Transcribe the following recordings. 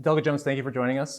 Delegate Jones, thank you for joining us.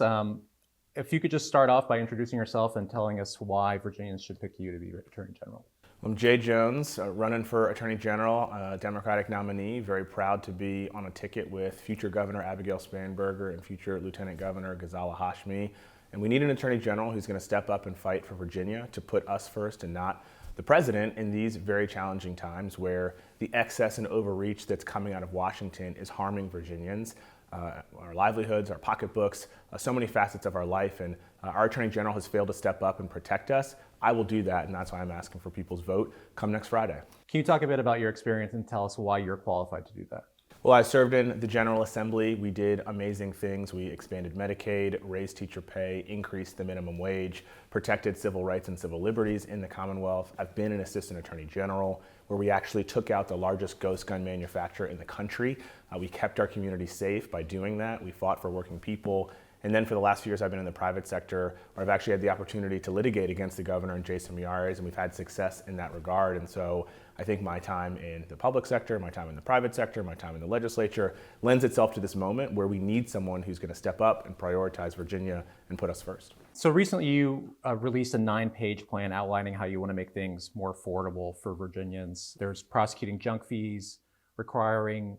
If you could just start off by introducing yourself and telling us why Virginians should pick you to be Attorney General. I'm Jay Jones, running for Attorney General, Democratic nominee. Very proud to be on a ticket with future Governor Abigail Spanberger and future Lieutenant Governor Ghazala Hashmi. And we need an Attorney General who's going to step up and fight for Virginia, to put us first and not the president in these very challenging times where the excess and overreach that's coming out of Washington is harming Virginians. Our livelihoods, our pocketbooks, so many facets of our life, and our Attorney General has failed to step up and protect us. I will do that, and that's why I'm asking for people's vote come next Friday. Can you talk a bit about your experience and tell us why you're qualified to do that? Well, I served in the General Assembly. We did amazing things. We expanded Medicaid, raised teacher pay, increased the minimum wage, protected civil rights and civil liberties in the Commonwealth. I've been an Assistant Attorney General where we actually took out the largest ghost gun manufacturer in the country. We kept our community safe by doing that. We fought for working people. And then for the last few years, I've been in the private sector, where I've actually had the opportunity to litigate against the governor and Jason Miyares, and we've had success in that regard. And so I think my time in the public sector, my time in the private sector, my time in the legislature lends itself to this moment where we need someone who's going to step up and prioritize Virginia and put us first. So recently you released a 9-page plan outlining how you want to make things more affordable for Virginians. There's prosecuting junk fees, requiring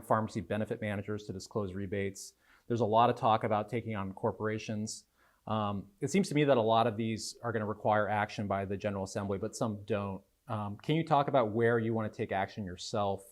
pharmacy benefit managers to disclose rebates. There's a lot of talk about taking on corporations. It seems to me that a lot of these are going to require action by the General Assembly, but some don't. Can you talk about where you want to take action yourself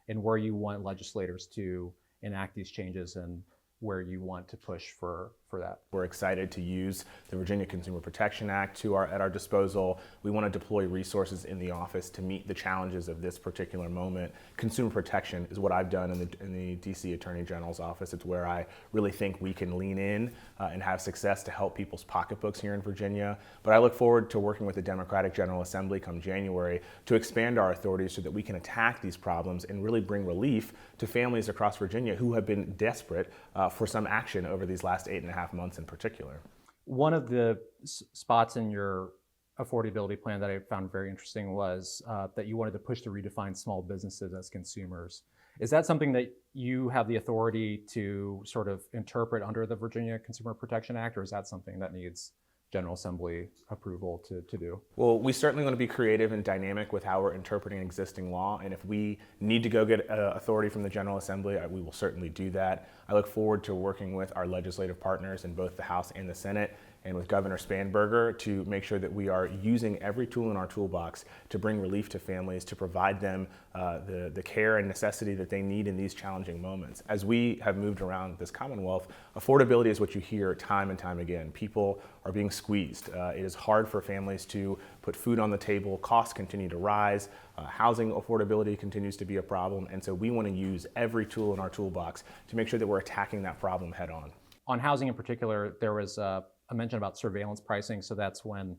and where you want legislators to enact these changes and where you want to push for that? We're excited to use the Virginia Consumer Protection Act at our disposal. We want to deploy resources in the office to meet the challenges of this particular moment. Consumer protection is what I've done in the DC Attorney General's office. It's where I really think we can lean in and have success to help people's pocketbooks here in Virginia. But I look forward to working with the Democratic General Assembly come January to expand our authorities so that we can attack these problems and really bring relief to families across Virginia who have been desperate for some action over these last 8.5 months in particular. One of the spots in your affordability plan that I found very interesting was that you wanted to push to redefine small businesses as consumers. Is that something that you have the authority to sort of interpret under the Virginia Consumer Protection Act, or is that something that needs General Assembly approval to do? Well, we certainly want to be creative and dynamic with how we're interpreting existing law, and if we need to go get authority from the General Assembly, we will certainly do that. I look forward to working with our legislative partners in both the House and the Senate and with Governor Spanberger to make sure that we are using every tool in our toolbox to bring relief to families, to provide them the care and necessity that they need in these challenging moments. As we have moved around this Commonwealth, affordability is what you hear time and time again. People are being squeezed. It is hard for families to put food on the table. Costs continue to rise. Housing affordability continues to be a problem. And so we want to use every tool in our toolbox to make sure that we're attacking that problem head on. On housing in particular, there was a mention about surveillance pricing. So that's when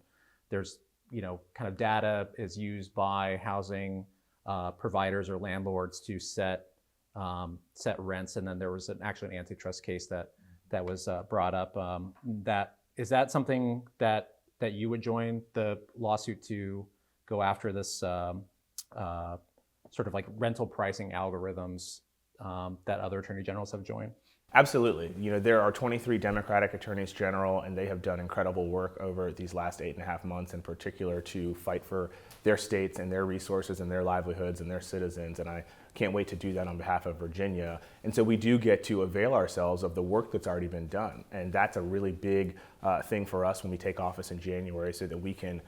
there's, kind of data is used by housing providers or landlords to set rents. And then there was actually an antitrust case that was brought up. Is that something that you would join the lawsuit to go after this sort of like rental pricing algorithms that other attorney generals have joined? Absolutely. There are 23 Democratic attorneys general, and they have done incredible work over these last 8.5 months in particular to fight for their states and their resources and their livelihoods and their citizens. And I can't wait to do that on behalf of Virginia. And so we do get to avail ourselves of the work that's already been done. And that's a really big thing for us when we take office in January, so that we can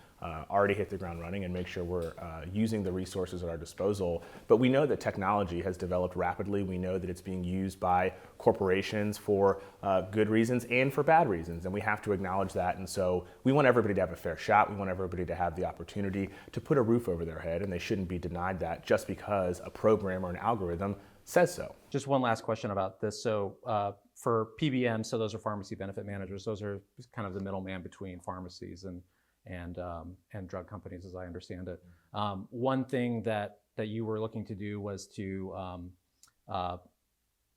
already hit the ground running and make sure we're using the resources at our disposal. But we know that technology has developed rapidly. We know that it's being used by corporations for good reasons and for bad reasons, and we have to acknowledge that. And so we want everybody to have a fair shot. We want everybody to have the opportunity to put a roof over their head, and they shouldn't be denied that just because a program or an algorithm says so. Just one last question about this. So for PBM, so those are pharmacy benefit managers, those are kind of the middleman between pharmacies and drug companies, as I understand it. One thing that you were looking to do was to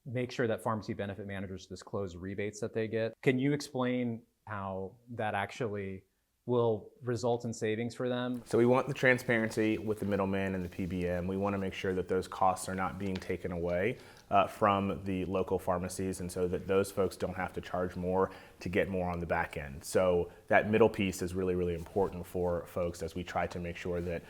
make sure that pharmacy benefit managers disclose rebates that they get. Can you explain how that actually will result in savings for them? So we want the transparency with the middleman and the PBM. We want to make sure that those costs are not being taken away from the local pharmacies, and so that those folks don't have to charge more to get more on the back end. So that middle piece is really, really important for folks as we try to make sure that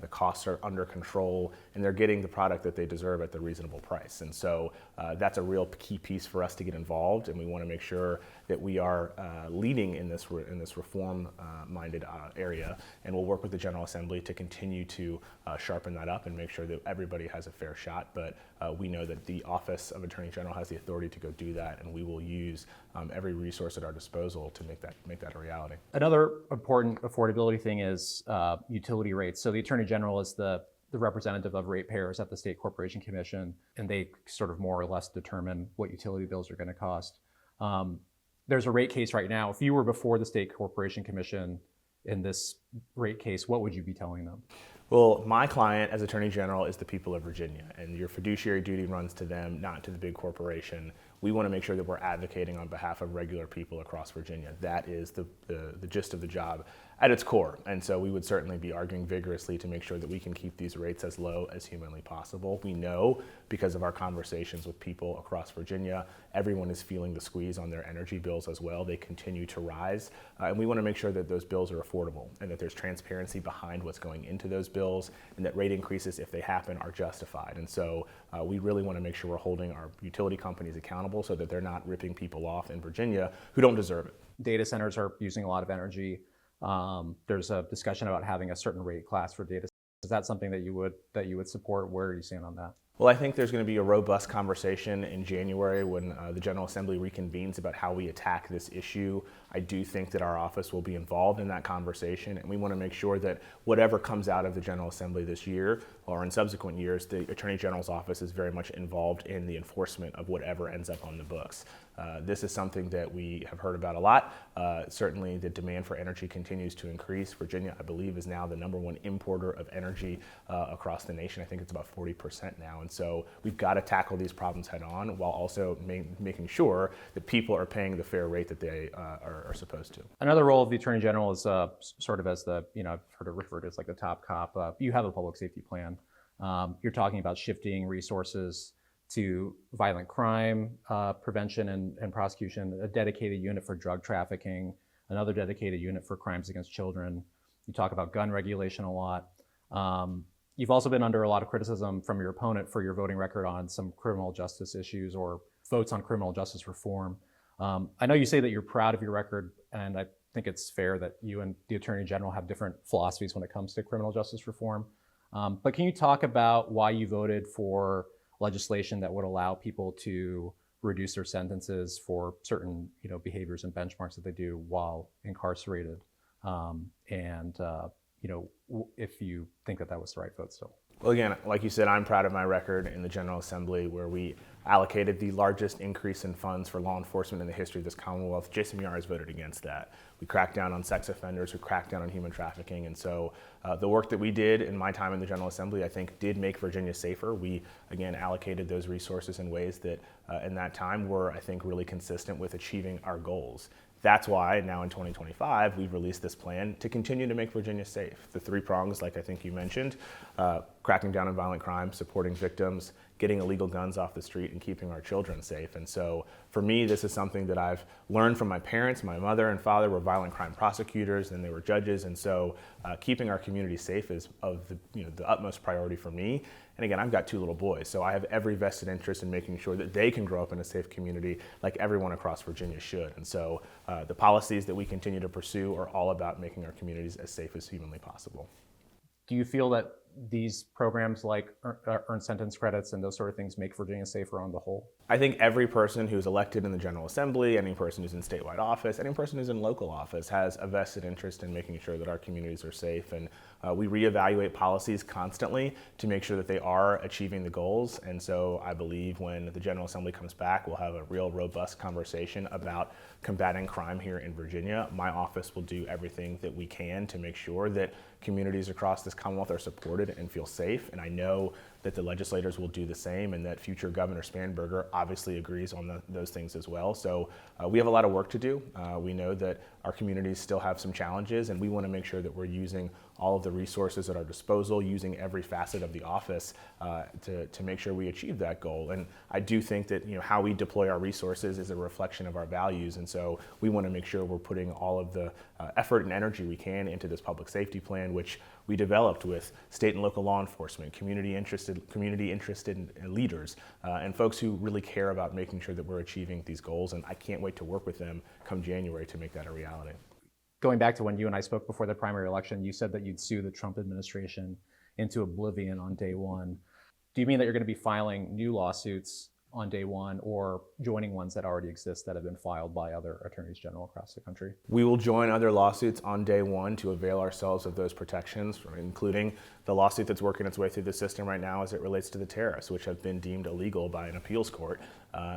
the costs are under control and they're getting the product that they deserve at the reasonable price. And so that's a real key piece for us to get involved, and we want to make sure that we are leading in this reform-minded area, and we'll work with the General Assembly to continue to sharpen that up and make sure that everybody has a fair shot. But we know that the Office of Attorney General has the authority to go do that, and we will use every resource at our disposal to make that a reality. Another important affordability thing is utility rates. So the Attorney General is the representative of ratepayers at the State Corporation Commission, and they sort of more or less determine what utility bills are going to cost. There's a rate case right now. If you were before the State Corporation Commission in this rate case, what would you be telling them? Well, my client as Attorney General is the people of Virginia, and your fiduciary duty runs to them, not to the big corporation. We want to make sure that we're advocating on behalf of regular people across Virginia. That is the gist of the job at its core. And so we would certainly be arguing vigorously to make sure that we can keep these rates as low as humanly possible. We know, because of our conversations with people across Virginia, everyone is feeling the squeeze on their energy bills as well. They continue to rise. And we want to make sure that those bills are affordable and that there's transparency behind what's going into those bills, and that rate increases, if they happen, are justified. And so we really want to make sure we're holding our utility companies accountable so that they're not ripping people off in Virginia who don't deserve it. Data centers are using a lot of energy. There's a discussion about having a certain rate class for data centers. Is that something that you would support? Where are you stand on that? Well, I think there's going to be a robust conversation in January when the General Assembly reconvenes about how we attack this issue. I do think that our office will be involved in that conversation, and we want to make sure that whatever comes out of the General Assembly this year or in subsequent years, the Attorney General's office is very much involved in the enforcement of whatever ends up on the books. This is something that we have heard about a lot. Certainly the demand for energy continues to increase. Virginia, I believe, is now the #1 importer of energy across the nation. I think it's about 40% now. And so we've got to tackle these problems head on while also making sure that people are paying the fair rate that they are supposed to. Another role of the Attorney General is sort of as the, I've heard it referred to as like the top cop. You have a public safety plan. You're talking about shifting resources to violent crime prevention and prosecution, a dedicated unit for drug trafficking, another dedicated unit for crimes against children. You talk about gun regulation a lot. You've also been under a lot of criticism from your opponent for your voting record on some criminal justice issues or votes on criminal justice reform. I know you say that you're proud of your record, and I think it's fair that you and the Attorney General have different philosophies when it comes to criminal justice reform. But can you talk about why you voted for legislation that would allow people to reduce their sentences for certain behaviors and benchmarks that they do while incarcerated? If you think that was the right vote still. Well, again, like you said, I'm proud of my record in the General Assembly, where we allocated the largest increase in funds for law enforcement in the history of this Commonwealth. Jason Miyares voted against that. We cracked down on sex offenders, we cracked down on human trafficking, and so the work that we did in my time in the General Assembly, I think, did make Virginia safer. We, again, allocated those resources in ways that, in that time, were, I think, really consistent with achieving our goals. That's why now in 2025, we've released this plan to continue to make Virginia safe. The 3 prongs, like I think you mentioned, cracking down on violent crime, supporting victims, getting illegal guns off the street, and keeping our children safe. And so for me, this is something that I've learned from my parents. My mother and father were violent crime prosecutors, and they were judges. And so keeping our community safe is of the utmost priority for me. And again, I've got 2 little boys, so I have every vested interest in making sure that they can grow up in a safe community like everyone across Virginia should. And so the policies that we continue to pursue are all about making our communities as safe as humanly possible. Do you feel that these programs like earned sentence credits and those sort of things make Virginia safer on the whole? I think every person who's elected in the General Assembly, any person who's in statewide office, any person who's in local office has a vested interest in making sure that our communities are safe. And we reevaluate policies constantly to make sure that they are achieving the goals. And so I believe when the General Assembly comes back, we'll have a real robust conversation about combating crime here in Virginia. My office will do everything that we can to make sure that communities across this Commonwealth are supported and feel safe. And I know that the legislators will do the same, and that future Governor Spanberger obviously agrees on those things as well. So we have a lot of work to do. We know that our communities still have some challenges, and we want to make sure that we're using all of the resources at our disposal, using every facet of the office to make sure we achieve that goal. And I do think that how we deploy our resources is a reflection of our values, and so we want to make sure we're putting all of the effort and energy we can into this public safety plan, which we developed with state and local law enforcement, community interested leaders, and folks who really care about making sure that we're achieving these goals. And I can't wait to work with them come January to make that a reality. Going back to when you and I spoke before the primary election, you said that you'd sue the Trump administration into oblivion on day one. Do you mean that you're going to be filing new lawsuits on day one, or joining ones that already exist that have been filed by other attorneys general across the country? We will join other lawsuits on day one to avail ourselves of those protections, including the lawsuit that's working its way through the system right now as it relates to the tariffs, which have been deemed illegal by an appeals court,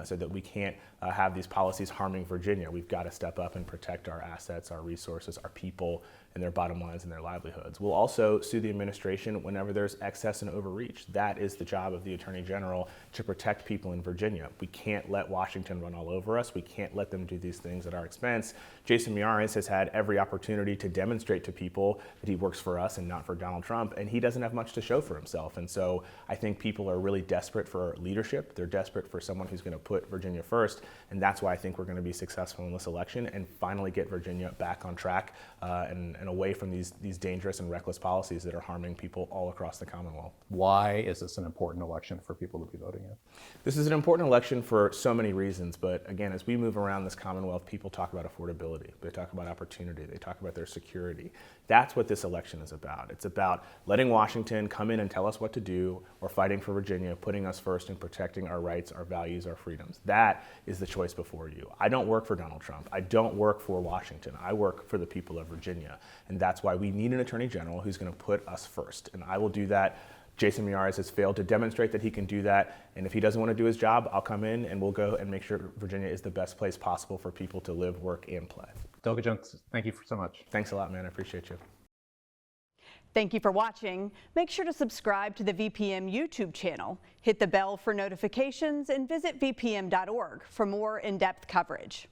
so that we can't have these policies harming Virginia. We've got to step up and protect our assets, our resources, our people, and their bottom lines and their livelihoods. We'll also sue the administration whenever there's excess and overreach. That is the job of the Attorney General, to protect people in Virginia. We can't let Washington run all over us. We can't let them do these things at our expense. Jason Miyares has had every opportunity to demonstrate to people that he works for us and not for Donald Trump, and he doesn't have much to show for himself. And so I think people are really desperate for leadership. They're desperate for someone who's going to put Virginia first, and that's why I think we're going to be successful in this election and finally get Virginia back on track and away from these dangerous and reckless policies that are harming people all across the Commonwealth. Why is this an important election for people to be voting in? This is an important election for so many reasons, but again, as we move around this Commonwealth, people talk about affordability, they talk about opportunity, they talk about their security. That's what this election is about. It's about letting Washington come in and tell us what to do, or fighting for Virginia, putting us first and protecting our rights, our values, our freedoms. That is the choice before you. I don't work for Donald Trump. I don't work for Washington. I work for the people of Virginia. And that's why we need an Attorney General who's going to put us first. And I will do that. Jason Miyares has failed to demonstrate that he can do that. And if he doesn't want to do his job, I'll come in and we'll go and make sure Virginia is the best place possible for people to live, work, and play. Delegate Jones, thank you so much. Thanks a lot, man. I appreciate you. Thank you for watching. Make sure to subscribe to the VPM YouTube channel, hit the bell for notifications, and visit vpm.org for more in-depth coverage.